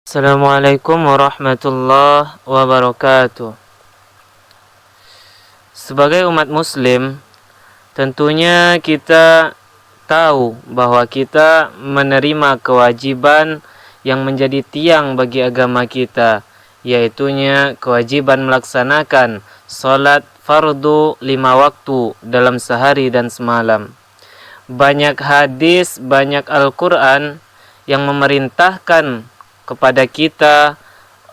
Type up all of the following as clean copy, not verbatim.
Assalamualaikum warahmatullahi wabarakatuh. Sebagai umat muslim, tentunya kita tahu bahwa kita menerima kewajiban yang menjadi tiang bagi agama kita, yaitunya kewajiban melaksanakan salat fardu 5 waktu dalam sehari dan semalam. Banyak hadis, banyak Al-Quran yang memerintahkan kepada kita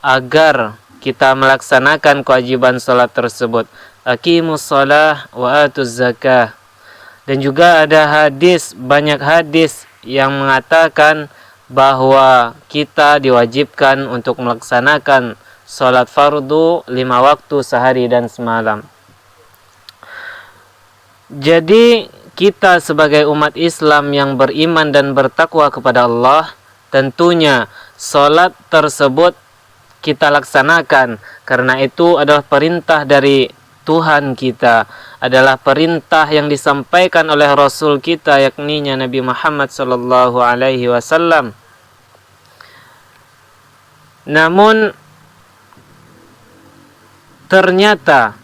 agar kita melaksanakan kewajiban salat tersebut. Aqimus shalah wa atuz zakah. Dan juga ada hadis, banyak hadis yang mengatakan bahwa kita diwajibkan untuk melaksanakan salat fardu 5 waktu sehari dan semalam. Jadi kita sebagai umat Islam yang beriman dan bertakwa kepada Allah, tentunya salat tersebut kita laksanakan, karena itu adalah perintah dari Tuhan kita, adalah perintah yang disampaikan oleh Rasul kita, yakni Nabi Muhammad sallallahu alaihi wasallam. Namun ternyata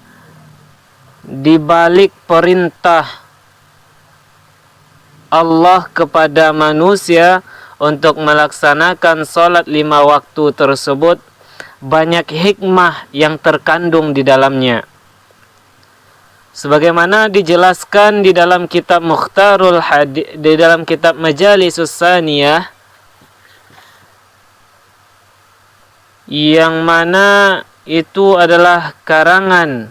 di balik perintah Allah kepada manusia untuk melaksanakan salat 5 waktu tersebut, banyak hikmah yang terkandung di dalamnya. Sebagaimana dijelaskan di dalam kitab Mukhtarul Hadis, di dalam kitab Majalisus Saniyah, yang mana itu adalah karangan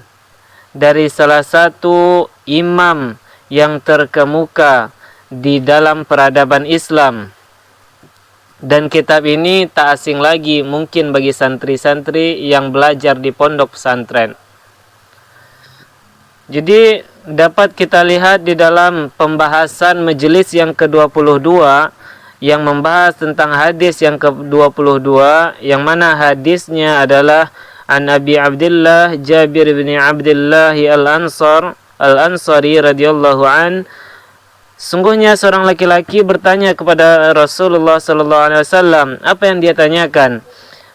dari salah satu imam yang terkemuka di dalam peradaban Islam. Dan kitab ini tak asing lagi mungkin bagi santri-santri yang belajar di pondok pesantren. Jadi dapat kita lihat di dalam pembahasan majelis yang ke-22 yang membahas tentang hadis yang ke-22, yang mana hadisnya adalah an Abi Abdullah Jabir bin Abdullah Al-Ansari radhiyallahu an. Sungguhnya seorang laki-laki bertanya kepada Rasulullah sallallahu alaihi wasallam. Apa yang dia tanyakan?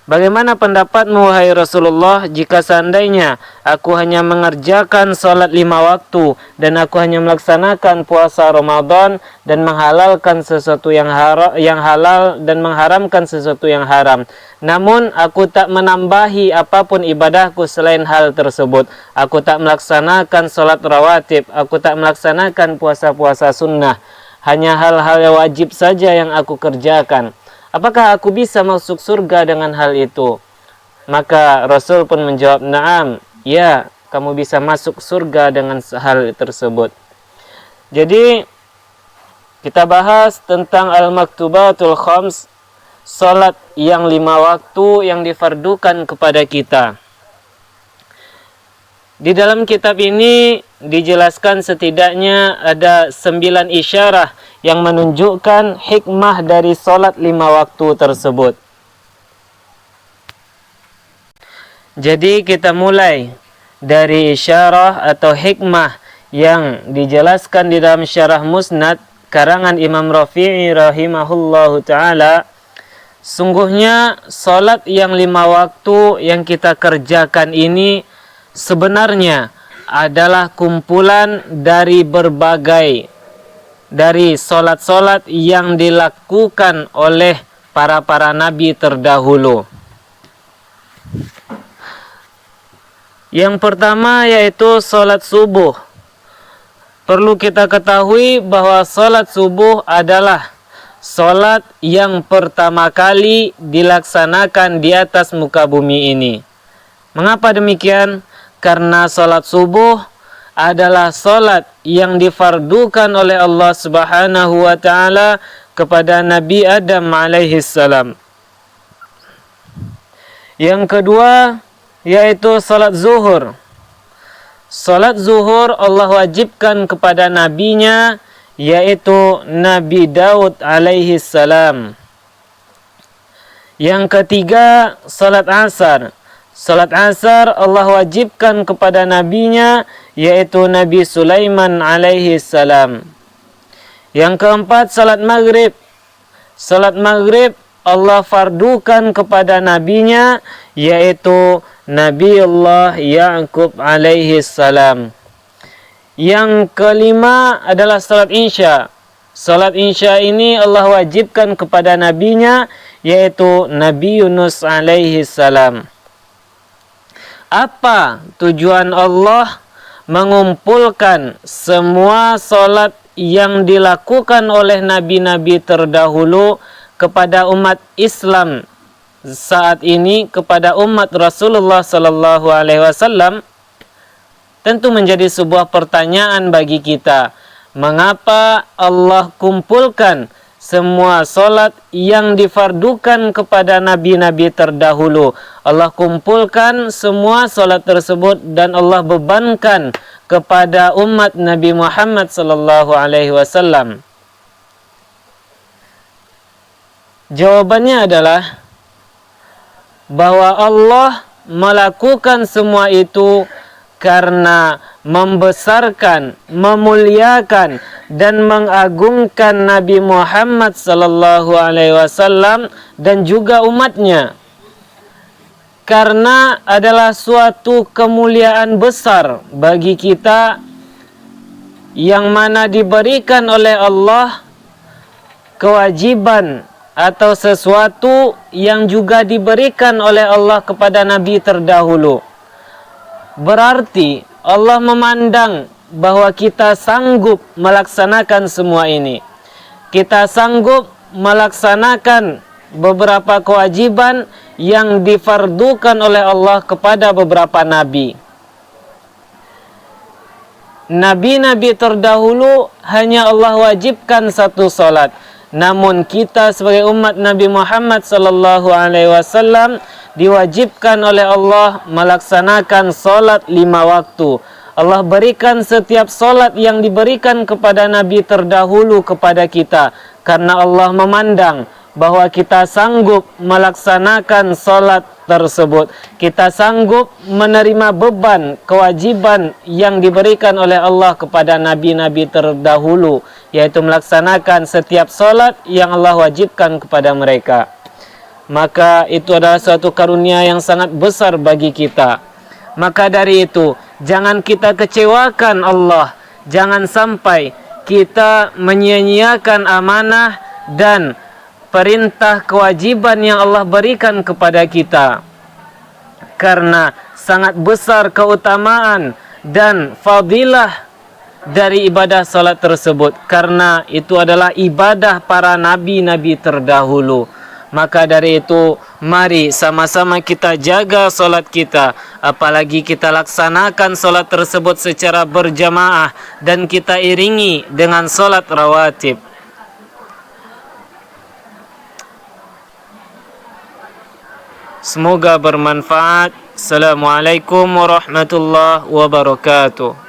Bagaimana pendapatmu wahai Rasulullah jika seandainya aku hanya mengerjakan salat 5 waktu dan aku hanya melaksanakan puasa Ramadan dan menghalalkan sesuatu yang halal dan mengharamkan sesuatu yang haram, namun aku tak menambahi apapun ibadahku selain hal tersebut. Aku tak melaksanakan salat rawatib, aku tak melaksanakan puasa-puasa sunnah, hanya hal-hal yang wajib saja yang aku kerjakan. Apakah aku bisa masuk surga dengan hal itu? Maka Rasul pun menjawab, "Na'am, ya, kamu bisa masuk surga dengan hal tersebut." Jadi kita bahas tentang al-maktubatul khams, salat yang 5 waktu yang difardukan kepada kita. Di dalam kitab ini dijelaskan setidaknya ada 9 isyarah yang menunjukkan hikmah dari salat 5 waktu tersebut. Jadi kita mulai dari isyarah atau hikmah yang dijelaskan di dalam syarah Musnad karangan Imam Rafi'i rahimahullahu ta'ala. Sungguhnya salat yang 5 waktu yang kita kerjakan ini sebenarnya adalah kumpulan dari berbagai dari solat-solat yang dilakukan oleh para nabi terdahulu. Yang pertama yaitu solat subuh. Perlu kita ketahui bahwa solat subuh adalah solat yang pertama kali dilaksanakan di atas muka bumi ini. Mengapa demikian? Karena salat subuh adalah salat yang difardukan oleh Allah Subhanahu wa taala kepada Nabi Adam alaihi salam. Yang kedua yaitu salat zuhur. Salat zuhur Allah wajibkan kepada nabinya, yaitu Nabi Daud alaihi salam. Yang ketiga salat asar. Salat asar Allah wajibkan kepada nabinya, yaitu Nabi Sulaiman alaihi salam. Yang keempat, salat maghrib. Salat maghrib Allah fardukan kepada nabinya, yaitu Nabiullah Ya'qub alaihi salam. Yang kelima adalah salat Isya. Salat Isya ini Allah wajibkan kepada nabinya, yaitu Nabi Yunus alaihi salam. Apa tujuan Allah mengumpulkan semua salat yang dilakukan oleh nabi-nabi terdahulu kepada umat Islam saat ini, kepada umat Rasulullah sallallahu alaihi wasallam? Tentu menjadi sebuah pertanyaan bagi kita. Mengapa Allah kumpulkan semua solat yang difardukan kepada nabi-nabi terdahulu? Allah kumpulkan semua solat tersebut dan Allah bebankan kepada umat Nabi Muhammad sallallahu alaihi wasallam. Jawabannya adalah bahwa Allah melakukan semua itu karena membesarkan, memuliakan dan mengagungkan Nabi Muhammad sallallahu alaihi wasallam dan juga umatnya. Karena adalah suatu kemuliaan besar bagi kita yang mana diberikan oleh Allah kewajiban atau sesuatu yang juga diberikan oleh Allah kepada nabi terdahulu. Berarti Allah memandang bahwa kita sanggup melaksanakan semua ini. Kita sanggup melaksanakan beberapa kewajiban yang difardukan oleh Allah kepada beberapa nabi. Nabi-nabi terdahulu hanya Allah wajibkan satu salat. Namun kita sebagai umat Nabi Muhammad sallallahu alaihi wasallam diwajibkan oleh Allah melaksanakan salat 5 waktu. Allah berikan setiap salat yang diberikan kepada nabi terdahulu kepada kita karena Allah memandang bahwa kita sanggup melaksanakan salat tersebut. Kita sanggup menerima beban, kewajiban yang diberikan oleh Allah kepada nabi-nabi terdahulu, yaitu melaksanakan setiap salat yang Allah wajibkan kepada mereka. Maka itu adalah suatu karunia yang sangat besar bagi kita. Maka dari itu, jangan kita kecewakan Allah. Jangan sampai kita menyia-nyiakan amanah dan perintah kewajiban yang Allah berikan kepada kita. Karena sangat besar keutamaan dan fadilah dari ibadah salat tersebut. Karena itu adalah ibadah para nabi-nabi terdahulu. Maka dari itu, mari sama-sama kita jaga solat kita. Apalagi kita laksanakan solat tersebut secara berjamaah dan kita iringi dengan solat rawatib. Semoga bermanfaat. Assalamualaikum warahmatullahi wabarakatuh.